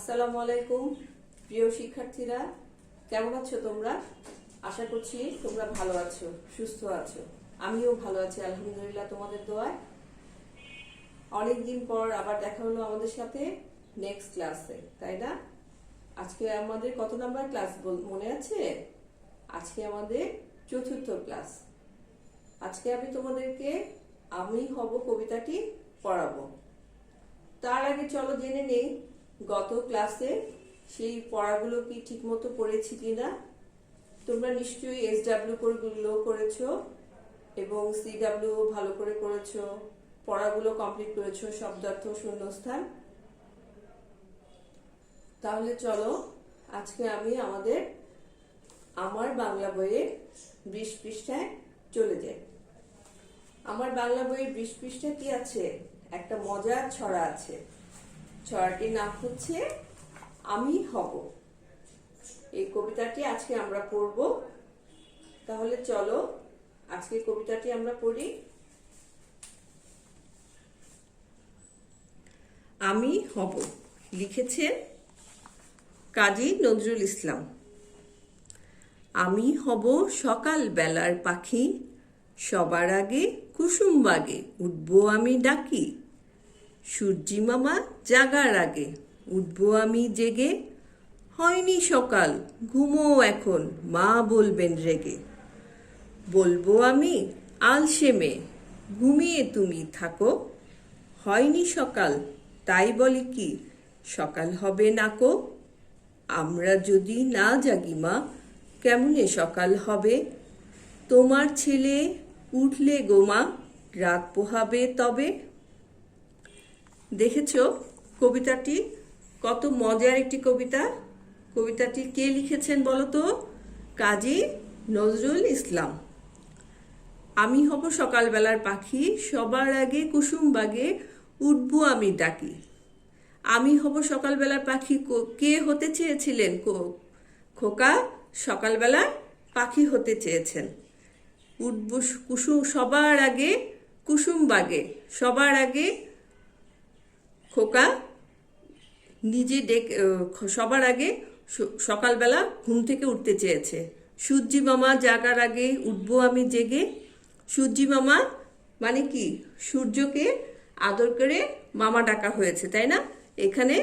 আসসালামু আলাইকুম প্রিয় শিক্ষার্থীরা, কেমন আছো তোমরা? আশা করছি তোমরা ভালো আছো, সুস্থ আছো। আমিও ভালো আছি আলহামদুলিল্লাহ, তোমাদের দোয়ায়। অনেকদিন পর আবার দেখা হলো আমাদের সাথে নেক্সট ক্লাসে, তাই না? আজকে আমাদের কত নাম্বার ক্লাস মনে আছে? আজকে আমাদের চতুর্থ ক্লাস। আজকে আমি তোমাদেরকে আমি হব কবিতাটি পড়াবো। তার আগে চলো জেনে নেই গত ক্লাসে সেই পড়াগুলো কি ঠিক মতো পড়েছি কিনা। তোমরা নিশ্চয়ই SW গুলো করেছো এবং CW ভালো করে করেছো, পড়াগুলো কমপ্লিট করেছো, শব্দার্থ, শূন্যস্থান। তাহলে চলো আজকে আমি আমার বাংলা বইয়ের 20 পৃষ্ঠায় চলে যাই। আমার বাংলা বইয়ের 20 পৃষ্ঠায় কি আছে? একটা মজার ছড়া আছে। ছড়াটির নাম হচ্ছে আমি হব। এই কবিতাটি আজকে আমরা পড়ব। তাহলে চলো আজকে কবিতাটি আমরা পড়ি। আমি হব, লিখেছেন কাজী নজরুল ইসলাম। আমি হব সকাল বেলার পাখি, সবার আগে কুসুম বাগে উঠবো আমি ডাকি। সূর্যি মামা জাগার আগে উঠবো আমি জেগে, হয়নি সকাল ঘুমো এখন মা বলবেন রেগে। বলবো আমি আলসেমে ঘুমিয়ে তুমি থাকো, হয়নি সকাল তাই বলি কি সকাল হবে নাকো। আমরা যদি না জাগি মা কেমনে সকাল হবে, তোমার ছেলে উঠলে গোমা রাত পোহাবে তবে। দেখেছো কবিতাটি কত মজার একটি কবিতা। কবিতাটি কে লিখেছেন বলো তো? কাজী নজরুল ইসলাম। আমি হব সকালবেলার পাখি, সবার আগে কুসুম বাগে উঠবো আমি ডাকি। আমি হব সকালবেলার পাখি কে হতে চেয়েছিলেন? খোকা সকালবেলা পাখি হতে চেয়েছেন। উঠবো কুসুম সবার আগে কুসুম বাগে, সবার আগে খোকা নিজে সবার আগে সকালবেলা ঘুম থেকে উঠতে চেয়েছে। সূর্যি মামা জাগার আগে উঠবো আমি জেগে। সূর্যি মামা মানে কি? সূর্যকে আদর করে মামা ডাকা হয়েছে, তাই না? এখানে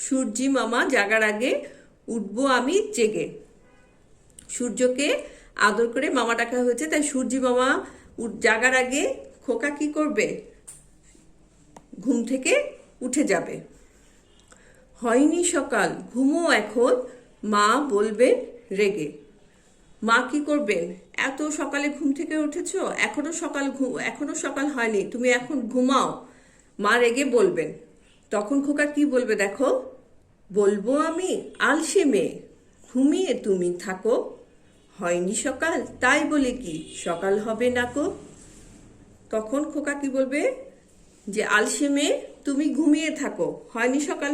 সূর্যি মামা জাগার আগে উঠবো আমি জেগে। সূর্যকে আদর করে মামা ডাকা হয়েছে, তাই সূর্যি মামা জাগার আগে খোকা কি করবে? ঘুম থেকে উঠে যাবে। হয়নি সকাল ঘুমো এখন মা বলবেন রেগে। মা কি করবেন? এত সকালে ঘুম থেকে উঠেছো, এখনো সকাল হয়নি, তুমি এখন ঘুমাও, মা রেগে বলবেন। তখন খোকা কি বলবে দেখো? বলবো আমি আলসে মেয়ে ঘুমিয়ে তুমি থাকো, হয়নি সকাল তাই বলে কি সকাল হবে নাকো। তখন খোকা কি বলবে? যে আলসে মেয়ে তুমি ঘুমিয়ে থাকো, হয়নি সকাল,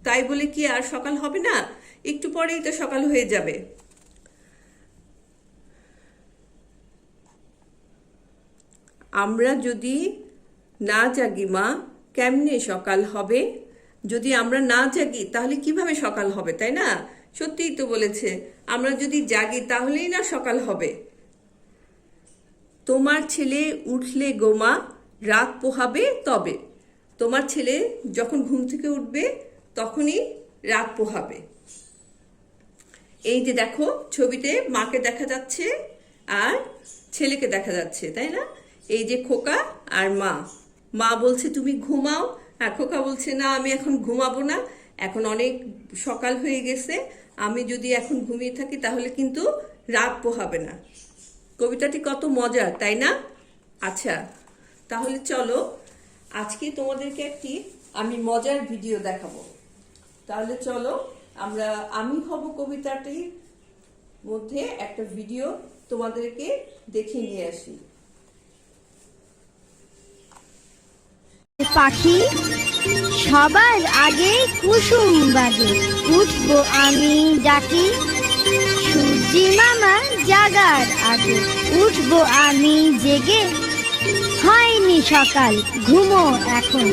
তাই বলে কি আর সকাল হবে না? একটু পরেই তো সকাল হয়ে যাবে। আমরা যদি না জাগি মা কেমনে সকাল হবে। যদি আমরা না জাগি তাহলে কিভাবে সকাল হবে, তাই না? সত্যিই তো বলেছে, আমরা যদি জাগি তাহলেই না সকাল হবে। তোমার ছেলে উঠলে গোমা রাত পোহাবে তবে। তোমার ছেলে যখন ঘুম থেকে উঠবে তখনই রাত পোহাবে। এই যে দেখো ছবিতে মাকে দেখা যাচ্ছে আর ছেলেকে দেখা যাচ্ছে, তাই না? এই যে খোকা আর মা। মা বলছে তুমি ঘুমাও, আর খোকা বলছে না আমি এখন ঘুমাবো না, এখন অনেক সকাল হয়ে গেছে, আমি যদি এখন ঘুমিয়ে থাকি তাহলে কিন্তু রাত পোহাবে না। কবিতাটি কত মজার, তাই না? আচ্ছা তাহলে চলো আজকে তোমাদেরকে একটি আমি মজার ভিডিও দেখাবো। তাহলে চলো আমরা আমি হব কবিতাটির মধ্যে একটা ভিডিও তোমাদেরকে দেখিয়ে নিয়ে আসি। পাখি সবার আগে কুসুম বাগে উঠবো আমি ডাকি। সূর্যি মামা জাগার আগে উঠবো আমি জেগে, হয়নি সকাল ঘুমো এখন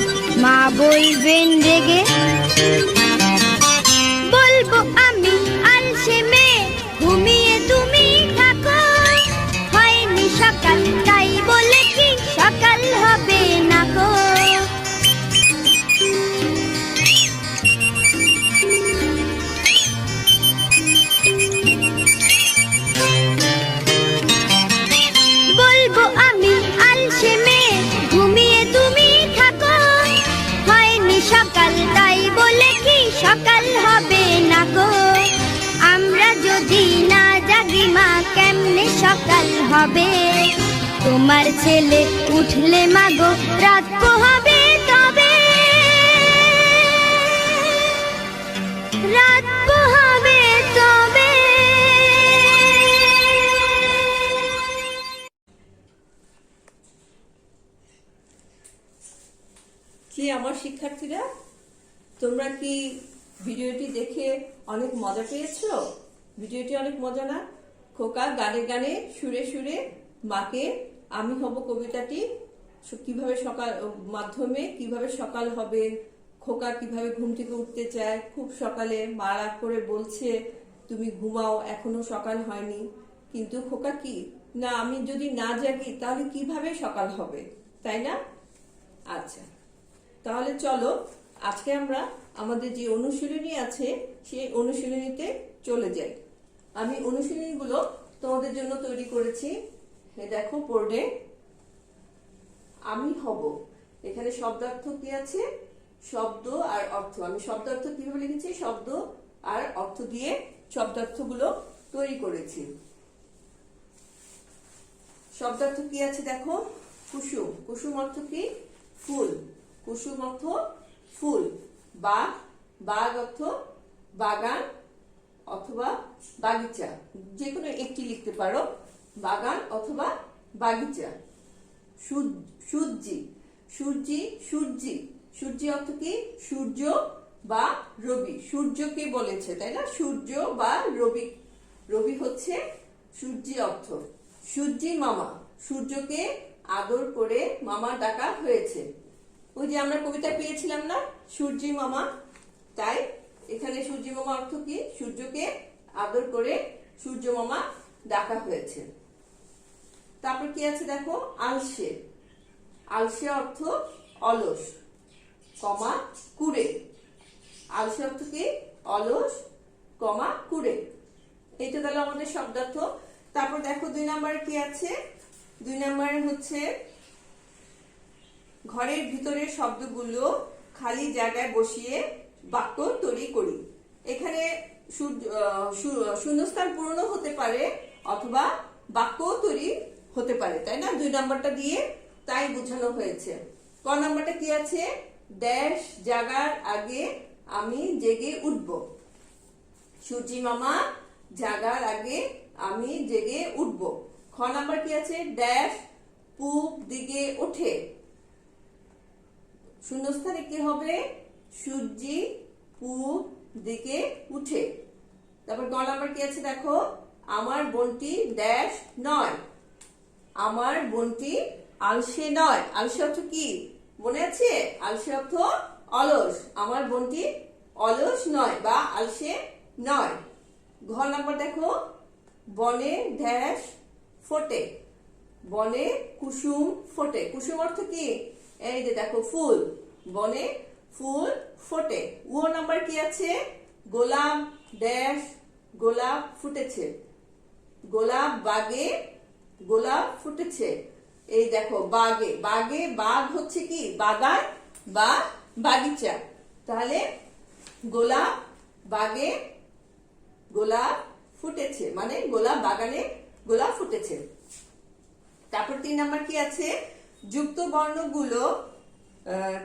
মা বলবেন রেগে। হবে। তোমার ছেলে উঠলে মাগো রাত পোহাবে তবে, রাত পোহাবে তবে। কি আমার শিক্ষার্থীরা, তোমরা কি ভিডিওটি দেখে অনেক মজা পেয়েছো? ভিডিওটি অনেক মজা না? খোকা গানে গানে সুরে সুরে মাকে আমি হব কবিতাটি কিভাবে সকাল মাধ্যমে কিভাবে সকাল হবে, খোকা কিভাবে ঘুম থেকে উঠতে চায়, খুব সকালে মা রাগ করে বলছে তুমি ঘুমাও এখনো সকাল হয়নি, কিন্তু খোকা কি না আমি যদি না জাগি তাহলে কিভাবে সকাল হবে, তাই না? আচ্ছা, তাহলে চলো আজকে আমরা আমাদের যে অনুশীলনী আছে সেই অনুশীলনীতে চলে যাই। আমি অনুশীলনীগুলো তোমাদের জন্য তৈরি করেছি। দেখো বোর্ডে আমি হব, এখানে শব্দার্থ কি আছে, শব্দ আর অর্থ। আমি শব্দার্থ কিভাবে লিখেছি, শব্দ আর অর্থ দিয়ে শব্দার্থগুলো তৈরি করেছি। শব্দার্থ কি আছে দেখো, কুসুম, কুসুম অর্থ কি, ফুল, কুসুম অর্থ ফুল। বাগ, বাগ অর্থ বাগান অথবা বাগিচা, যে কোনো একটি লিখতে পারো, বাগান অথবা বাগিচা। সূর্যি, সূর্যি, সূর্যি, সূর্যি অর্থ কি, সূর্য বা রবি, সূর্যকে বলেছে তাই না, সূর্য বা রবি, রবি হচ্ছে সূর্যি অর্থ। সূর্যি মামা, সূর্যকে আদর করে মামা ডাকা হয়েছে। ওই যে আমরা কবিতা পেয়েছিলাম না সূর্যি মামা, তাই এখানে সূর্যি মামা অর্থ কি, সূর্যকে আদর করে সূর্য মামা ডাকা হয়েছে। তারপর কি আছে দেখো, আলসে, আলসে অর্থ অলস, কমা কুড়ে, আলসে অর্থ কি, অলস, কমা কুড়ে। এইটা তাহলে আমাদের শব্দার্থ। তারপর দেখো 2 নম্বরে কি আছে, 2 নম্বরে হচ্ছে ঘরের ভিতরের শব্দগুলো খালি জায়গায় বসিয়ে বাক্য তৈরি করি। এখানে শূন্যস্থান পূরণ হতে পারে অথবা বাক্য তৈরি হতে পারে, তাই না? 2 নম্বরটা দিয়ে তাই বোঝানো হয়েছে। ক নম্বরটা কি আছে, ড্যাশ জাগার আগে আমি জেগে উঠব। সূর্যি মামা জাগার আগে আমি জেগে উঠব। খ নাম্বার কি আছে, ড্যাশ পূব দিকে ওঠে। শূন্যস্থানে কি হবে, সূর্যি পূব দিকে উঠে। তারপর গ নাম্বার কি আছে দেখো, আমার বোনটি ড্যাশ নয়, আমার বোনটি আলসে নয়। আলসে অর্থ কি মনে আছে, আলসে অর্থ অলস, আমার বোনটি অলস নয় বা আলসে নয়। ঘ নাম্বার দেখো, বনে ড্যাশ ফোটে, বনে কুসুম ফোটে। কুসুম অর্থ কি, এই যে দেখো ফুল, বনে ফুল ফোটে। ও নাম্বার কি আছে, গোলাপ ড্যাশ গোলাপ ফুটেছে, গোলাপ বাগে গোলাপ ফুটেছে। এই দেখো বাগে, বাগে বাগ হচ্ছে কি বাগান বা বাগিচা, তাহলে গোলাপ বাগে গোলাপ ফুটেছে মানে গোলাপ বাগানে গোলাপ ফুটেছে। তারপর 3 নাম্বার কি আছে, যুক্ত বর্ণগুলো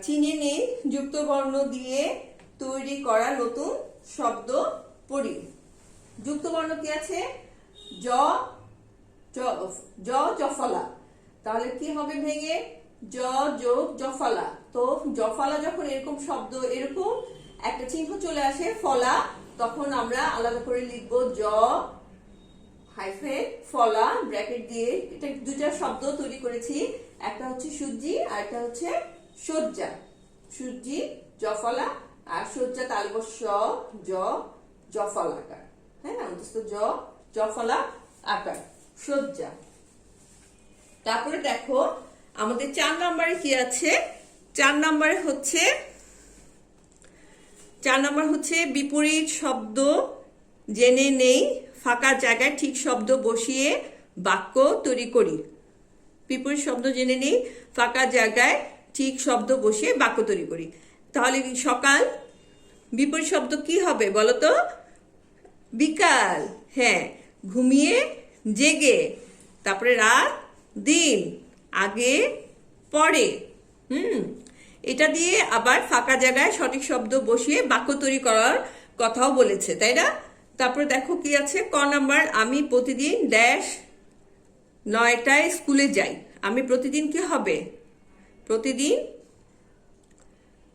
চিনে নেই, যুক্ত বর্ণ দিয়ে তৈরি করা নতুন শব্দ পড়ি। যুক্ত বর্ণ কি আছে, জ, জ জফলা, তাহলে কি হবে ভেঙে, জ যোগ জফলা। তো জফলা যখন এরকম শব্দ এরকম একটা চিহ্ন চলে আসে ফলা, তখন আমরা আলাদা করে লিখবো জ হাইফেন ফলা ব্র্যাকেট দিয়ে। এটা 2টা শব্দ তৈরি করেছি, একটা হচ্ছে সূর্যি আর একটা হচ্ছে সজ্জা। সূর্যি জফলা আর সজ্জা তালবস্য জ জফলাকার, হ্যাঁ অন্তত জ জফলা আকার সজ্জা। তারপরে দেখো আমাদের 4 নম্বরে কি আছে, 4 নম্বরে হচ্ছে 4 নম্বর হচ্ছে বিপরীত শব্দ জেনে নেই, ফাঁকা জায়গায় ঠিক শব্দ বসিয়ে বাক্য তৈরি করি। বিপরীত শব্দ জেনে নেই, ফাঁকা জায়গায় ঠিক শব্দ বসিয়ে বাক্য তৈরি করি। তাহলে সকাল বিপরীত শব্দ কি হবে বলতো, বিকাল। হ্যাঁ, ঘুমিয়ে জেগে, তারপরে রাত দিন, আগে পরে। এটা দিয়ে আবার ফাঁকা জায়গায় সঠিক শব্দ বসিয়ে বাক্য তৈরি করার কথাও বলেছে, তাই না? তারপরে দেখো কি আছে, ক নাম্বার, আমি প্রতিদিন ড্যাশ 9টায় স্কুলে যাই। আমি প্রতিদিন কি হবে? প্রতিদিন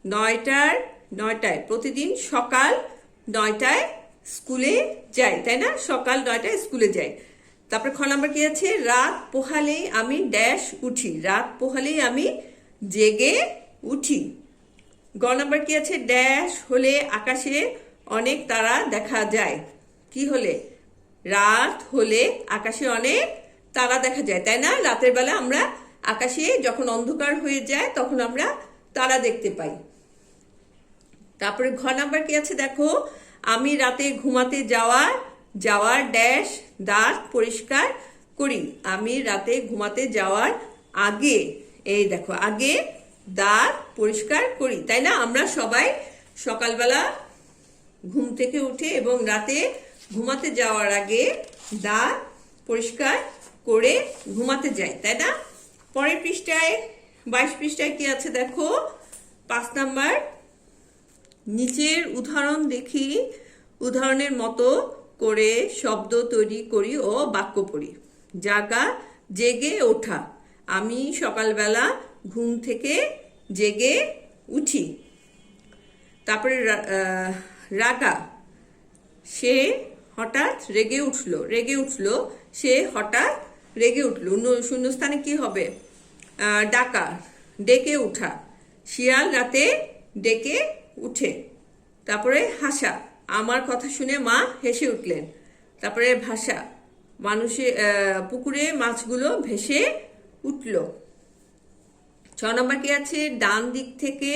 9টায় প্রতিদিন সকাল 9টায় স্কুলে যাই, তাই না? সকাল 9টায় স্কুলে যাই। তারপরে খ নাম্বার কি আছে, রাত পোহালেই আমি ড্যাশ উঠি। রাত পোহালেই আমি জেগে উঠি। গ নাম্বার কি আছে, ড্যাশ হলে আকাশে অনেক তারা দেখা যায়। কি হলে? রাত হলে আকাশে অনেক তারা দেখা যায়, তাই না? রাতের বেলা আমরা আকাশে যখন অন্ধকার হয়ে যায় তখন আমরা তারা দেখতে পাই। তারপরে ঘ নাম্বার কি আছে দেখো, আমি রাতে ঘুমাতে যাওয়ার ড্যাশ দাঁত পরিষ্কার করি। আমি রাতে ঘুমাতে যাওয়ার আগে, এই দেখো, আগে দাঁত পরিষ্কার করি, তাই না? আমরা সবাই সকালবেলা ঘুম থেকে উঠে এবং রাতে ঘুমাতে যাওয়ার আগে দাঁত পরিষ্কার করে ঘুমাতে যাই, তাই না? পরের পৃষ্ঠায় 22 পৃষ্ঠায় কি আছে দেখো, 5 নাম্বার, নিচের উদাহরণ দেখি, উদাহরণের মতো করে শব্দ তৈরি করি ও বাক্য পড়ি। জাগা, জেগে ওঠা। আমি সকালবেলা ঘুম থেকে জেগে উঠি। তারপরে রাগা, সে হঠাৎ রেগে উঠলো। সে হঠাৎ রেগে উঠলো। শূন্যস্থানে কি হবে? ডাকা, ডেকে উঠা। শিয়াল রাতে ডেকে উঠে। তারপরে হাসা, আমার কথা শুনে মা হেসে উঠলেন। তারপরে ভাষা, পুকুরে মাছগুলো ভেসে উঠল। 6 নম্বর কি আছে, ডান দিক থেকে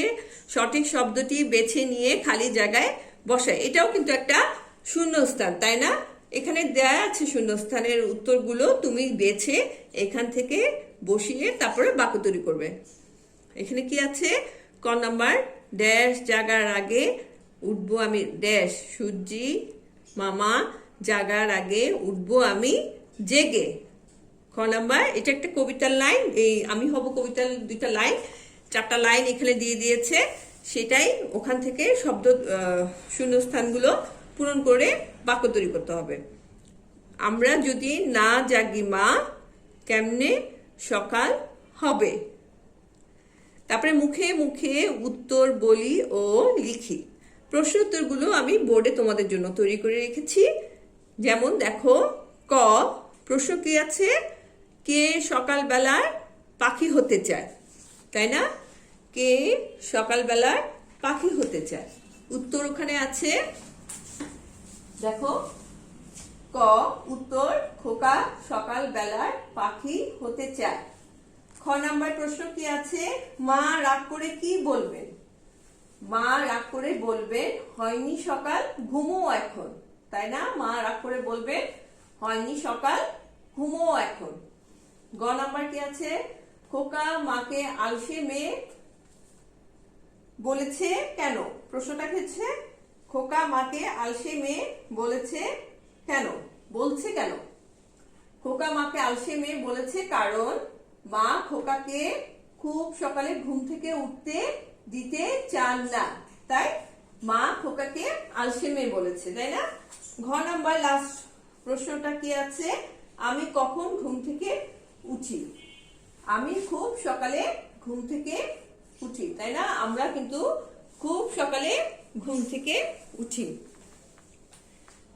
সঠিক শব্দটি বেছে নিয়ে খালি জায়গায় বসায়। এটাও কিন্তু একটা শূন্যস্থান, তাই না? এখানে দেয়া আছে শূন্যস্থানের উত্তরগুলো, তুমি বেছে এখান থেকে বসিয়ে তারপরে বাক্য তৈরি করবে। এখানে কি আছে, ক নাম্বার, ড্যাশ জাগার আগে উঠবো আমি ড্যাশ, সূর্যি মামা জাগার আগে উঠবো আমি জেগে। খ নাম্বার, এটা একটা কবিতার লাইন, এই আমি হব কবিতার 2টা লাইন, 4টা লাইন এখানে দিয়ে দিয়েছে, সেটাই ওখান থেকে শব্দ শূন্যস্থানগুলো পূরণ করে বাক্য তৈরি করতে হবে। আমরা যদি না জাগি মা কেমনে সকাল হবে। তারপরে মুখে মুখে উত্তর বলি ও লিখি। প্রশ্ন উত্তরগুলো আমি বোর্ডে তোমাদের জন্য তৈরি করে রেখেছি। যেমন দেখো, ক প্রশ্ন কি আছে, কে সকালবেলার পাখি হতে চায়, তাই না? কে সকালবেলার পাখি হতে চায়। উত্তর ওখানে আছে, দেখো, ক উত্তর, খোকা সকালবেলার পাখি হতে চায়। খ নাম্বার প্রশ্ন কি আছে, মা রাগ করে কি বলবেন? মা রাগ করে বলবেন হয়নি সকাল, ঘুমো এখন, তাই না? মা রাগ করে বলবেন হয়নি সকাল, ঘুমো এখন। গ নাম্বার কি আছে, খোকা মাকে আলসে মেয়ে বলেছে কেন? প্রশ্নটা হচ্ছে, খোকা মাকে আলসে মেয়ে বলেছে কেন, বলছে কেন? খোকা মাকে আলসে মেয়ে বলেছে কারণ মা খোকাকে খুব সকালে ঘুম থেকে উঠতে দিতে চান না, তাই মা খোকাকে আলসে মেয়ে বলেছে, তাই না? ঘ নাম্বার লাস্ট প্রশ্নটা কি আছে, আমি কখন ঘুম থেকে উঠি? আমি খুব সকালে ঘুম থেকে উঠি, তাই না? আমরা কিন্তু খুব সকালে ঘুম থেকে উঠি।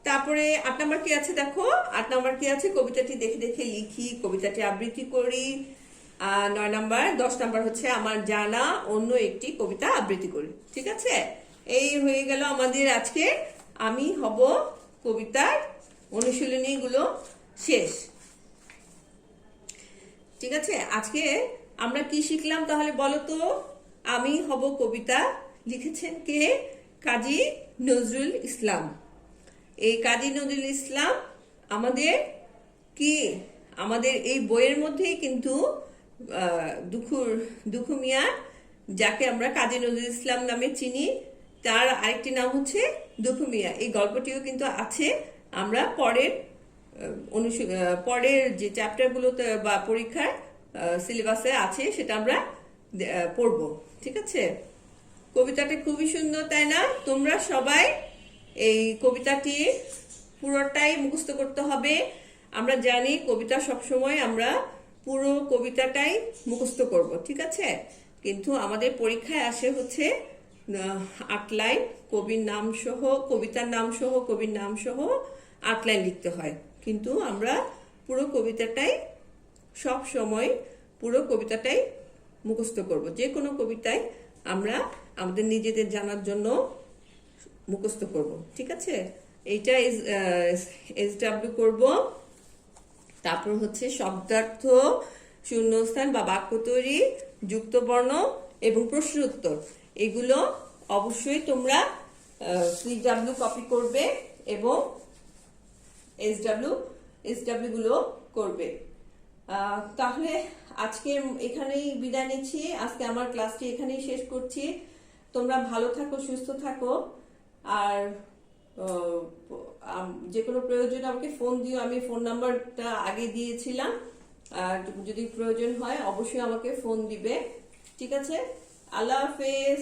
তারপরে 8 নাম্বার কি আছে দেখো, 8 নাম্বার কি আছে, কবিতাটি দেখে দেখে লিখি, কবিতাটি আবৃত্তি করি। 9 নাম্বার, 10 নাম্বার হচ্ছে আমার জানা অন্য একটি কবিতা আবৃত্তি করি। ঠিক আছে, এই হয়ে গেল আমাদের আজকে আমি হব কবিতার অনুশীলনী গুলো শেষ। ঠিক আছে, আজকে আমরা কি শিখলাম তাহলে বলো তো? আমি হব কবিতা লিখেছেন কে? কাজী নজরুল ইসলাম। এই কাজী নজরুল ইসলাম আমাদের এই বইয়ের মধ্যেই কিন্তু দুখু মিয়া, যাকে আমরা কাজী নজরুল ইসলাম নামে চিনি, তার আরেকটি নাম হচ্ছে দুখু মিয়া। এই গল্পটিও কিন্তু আছে। আমরা পরের পরের যে চ্যাপ্টারগুলোতে বা পরীক্ষার সিলেবাসে আছে সেটা আমরা পড়ব। ঠিক আছে, কবিতাটা খুবই সুন্দর, তাই না? তোমরা সবাই এই কবিতাটি পুরোটাই মুখস্থ করতে হবে। আমরা জানি কবিতা সবসময় আমরা পুরো কবিতাটাই মুখস্থ করব, ঠিক আছে? কিন্তু আমাদের পরীক্ষায় আসে হচ্ছে 8 লাইন কবির নাম সহ, কবিতার নাম সহ, কবির নাম সহ 8 লাইন লিখতে হয়। কিন্তু আমরা পুরো কবিতাটাই সব সময় পুরো কবিতাটাই মুখস্থ করব। যে কোনো কবিতায় আমরা আমাদের নিজেদের জানার জন্য মুখস্থ করব, ঠিক আছে? এইটা SW করব। তারপর হচ্ছে শব্দার্থ, শূন্যস্থান বা বাক্য তৈরি, যুক্তবর্ণ এবং প্রশ্ন উত্তর, এগুলো অবশ্যই তোমরা CW কপি করবে এবং SW গুলো করবে। তাহলে আজকে এখানেই বিদায় নিচ্ছি। আজকে আমার ক্লাসটি এখানেই শেষ করছি। তোমরা ভালো থাকো, সুস্থ থাকো, আর যে কোনো প্রয়োজনে আমাকে ফোন দিও। আমি ফোন নাম্বারটা আগে দিয়েছিলাম, আর যদি প্রয়োজন হয় অবশ্যই আমাকে ফোন দিবে, ঠিক আছে? আল্লাহ হাফেজ।